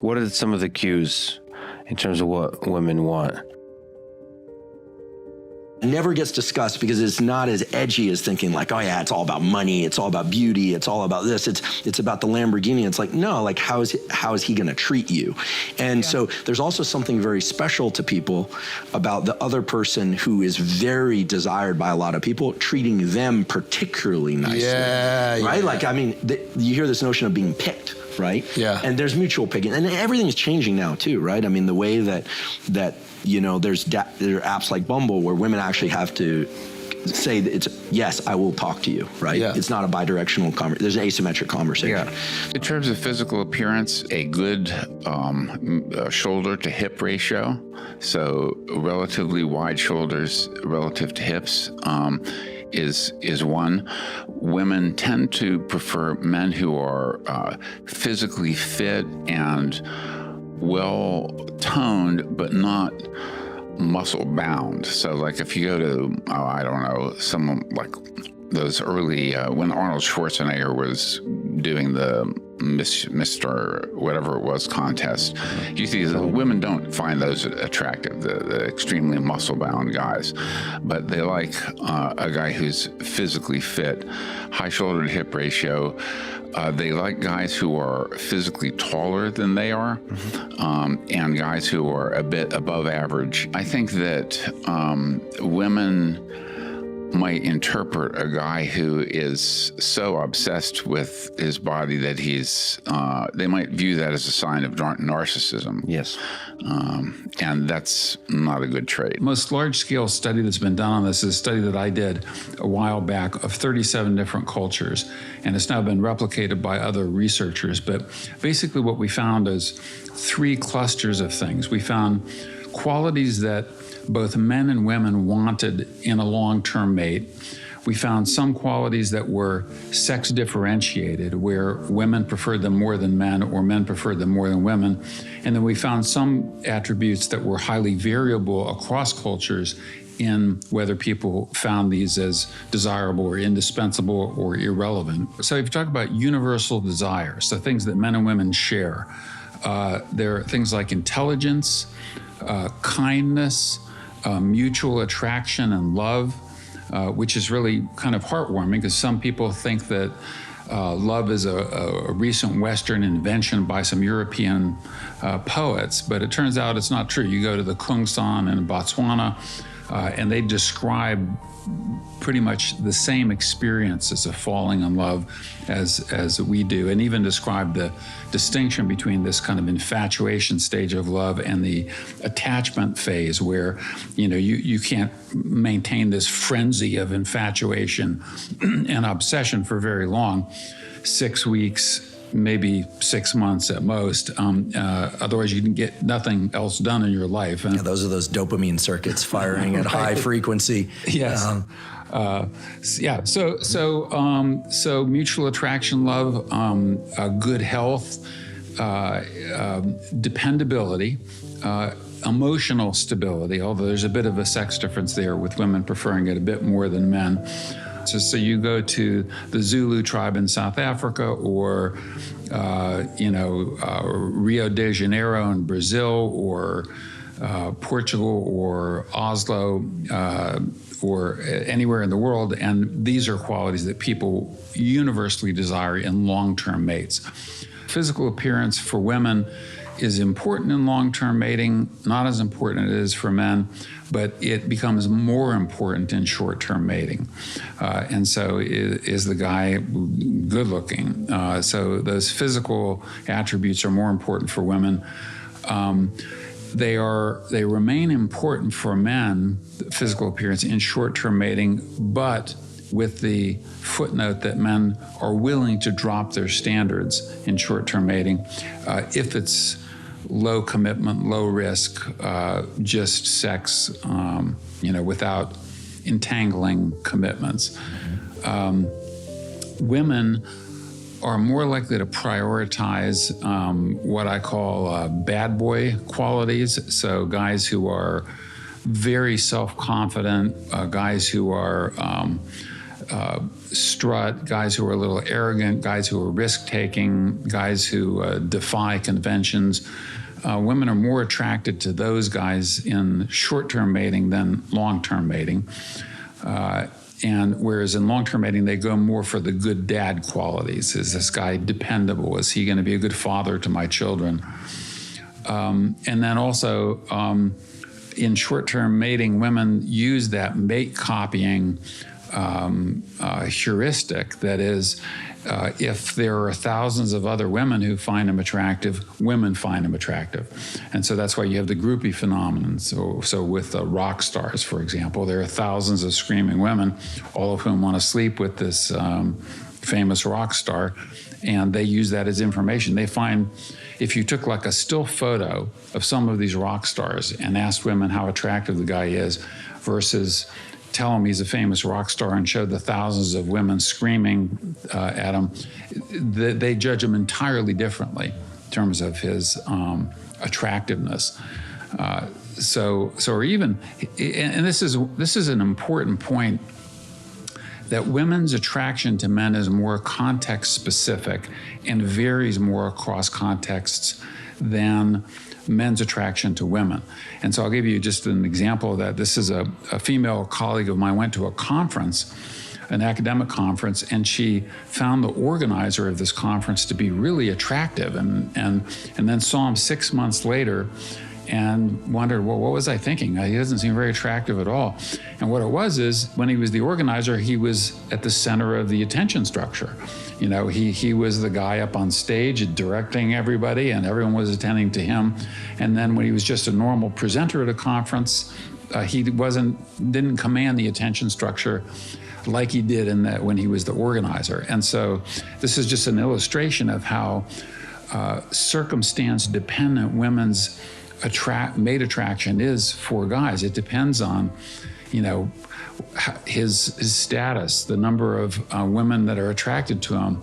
What are some of the cues in terms of what women want? It never gets discussed because it's not as edgy as thinking like, oh yeah, it's all about money, it's all about beauty, it's all about this, it's about the Lamborghini. It's like, no, like how is he gonna treat you? And so there's also something very special to people about the other person who is very desired by a lot of people, treating them particularly nicely. Right? Like, I mean, you hear this notion of being picked, right? Yeah. And there's mutual picking, and everything's changing now too, right? I mean, the way that you know, there are apps like Bumble where women actually have to say that it's, yes, I will talk to you, right? Yeah. It's not a bidirectional conversation. There's an asymmetric conversation. Yeah. In terms of physical appearance, a good shoulder to hip ratio, so relatively wide shoulders relative to hips, is one. Women tend to prefer men who are physically fit and well-toned, but not muscle-bound. So, like, if you go to, I don't know, someone like those early, when Arnold Schwarzenegger was doing the Mr. whatever it was contest, you see the women don't find those attractive, the extremely muscle-bound guys, but they like a guy who's physically fit, high shoulder to hip ratio. They like guys who are physically taller than they are, and guys who are a bit above average. I think that women might interpret a guy who is so obsessed with his body that they might view that as a sign of narcissism. Yes. And that's not a good trait. Most large-scale study that's been done on this is a study that I did a while back of 37 different cultures, and it's now been replicated by other researchers. But basically what we found is 3 clusters of things. We found qualities that both men and women wanted in a long-term mate. We found some qualities that were sex differentiated, where women preferred them more than men or men preferred them more than women. And then we found some attributes that were highly variable across cultures in whether people found these as desirable or indispensable or irrelevant. So if you talk about universal desires, the things that men and women share, there are things like intelligence, kindness, mutual attraction and love, which is really kind of heartwarming because some people think that love is a recent Western invention by some European poets, but it turns out it's not true. You go to the Kungsan in Botswana, and they describe pretty much the same experiences of falling in love as we do, and even describe the distinction between this kind of infatuation stage of love and the attachment phase where, you know, you can't maintain this frenzy of infatuation and obsession for very long, 6 weeks, maybe 6 months at most. Otherwise, you can get nothing else done in your life. And those are those dopamine circuits firing at high frequency. Yes. So mutual attraction, love, good health, dependability, emotional stability, although there's a bit of a sex difference there with women preferring it a bit more than men. So you go to the Zulu tribe in South Africa or, Rio de Janeiro in Brazil or Portugal or Oslo or anywhere in the world, and these are qualities that people universally desire in long-term mates. Physical appearance for women is important in long-term mating, not as important as it is for men, but it becomes more important in short-term mating. And so is the guy good-looking? So those physical attributes are more important for women. They remain important for men, physical appearance, in short-term mating, but with the footnote that men are willing to drop their standards in short-term mating if it's low commitment, low risk, just sex, without entangling commitments. Women are more likely to prioritize what I call bad boy qualities. So guys who are very self-confident, guys who are strut, guys who are a little arrogant, guys who are risk-taking, guys who defy conventions. Women are more attracted to those guys in short-term mating than long-term mating. And whereas in long-term mating, they go more for the good dad qualities. Is this guy dependable? Is he going to be a good father to my children? And then also, in short-term mating, women use that mate copying heuristic. That is, if there are thousands of other women who find him attractive, women find him attractive. And so that's why you have the groupie phenomenon. So with rock stars, for example, there are thousands of screaming women, all of whom want to sleep with this famous rock star, and they use that as information. They find, if you took like a still photo of some of these rock stars and asked women how attractive the guy is versus tell him he's a famous rock star and show the thousands of women screaming at him, they judge him entirely differently in terms of his attractiveness. Or even, and this is an important point, that women's attraction to men is more context specific and varies more across contexts than men's attraction to women. And so I'll give you just an example of that. This is a female colleague of mine went to a conference, an academic conference, and she found the organizer of this conference to be really attractive, and then saw him 6 months later and wondered, well, what was I thinking? He doesn't seem very attractive at all. And what it was is, when he was the organizer, he was at the center of the attention structure. You know, he was the guy up on stage directing everybody, and everyone was attending to him. And then when he was just a normal presenter at a conference, he didn't command the attention structure like he did when he was the organizer. And so this is just an illustration of how circumstance-dependent women's mate attraction is for guys. It depends on, you know, his status, the number of women that are attracted to him,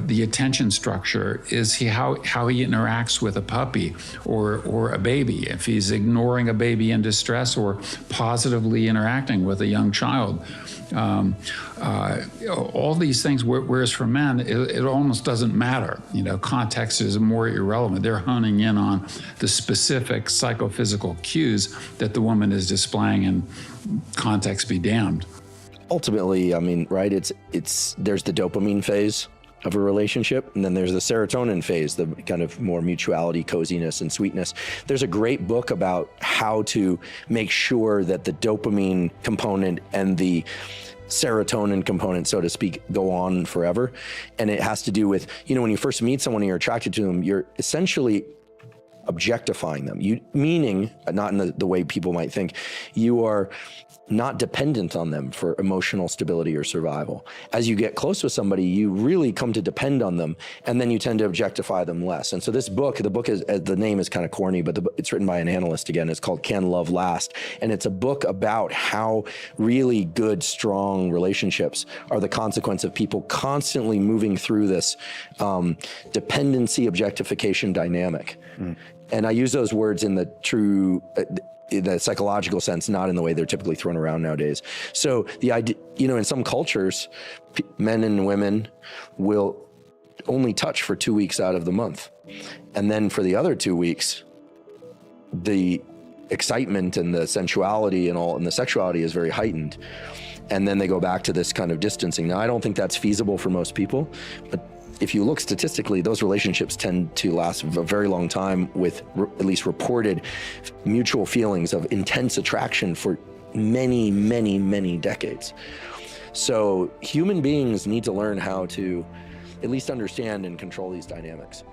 the attention structure, how he interacts with a puppy or a baby, if he's ignoring a baby in distress or positively interacting with a young child. All these things, whereas for men, it almost doesn't matter. You know, context is more irrelevant. They're honing in on the specific psychophysical cues that the woman is displaying, and context be damned. Ultimately, I mean, right, there's the dopamine phase of a relationship, and then there's the serotonin phase, the kind of more mutuality, coziness, and sweetness. There's a great book about how to make sure that the dopamine component and the serotonin component, so to speak, go on forever. And it has to do with, you know, when you first meet someone and you're attracted to them, you're essentially objectifying them. Meaning, not in the way people might think, you are not dependent on them for emotional stability or survival. As you get close with somebody, you really come to depend on them, and then you tend to objectify them less. And so this book, the name is kind of corny, but it's written by an analyst again. It's called Can Love Last? And it's a book about how really good, strong relationships are the consequence of people constantly moving through this dependency objectification dynamic. And I use those words in the true, the psychological sense, not in the way they're typically thrown around nowadays. So the idea, you know, in some cultures, men and women will only touch for 2 weeks out of the month. And then for the other 2 weeks, the excitement and the sensuality and the sexuality is very heightened. And then they go back to this kind of distancing. Now, I don't think that's feasible for most people, but if you look statistically, those relationships tend to last a very long time with at least reported mutual feelings of intense attraction for many, many, many decades. So human beings need to learn how to at least understand and control these dynamics.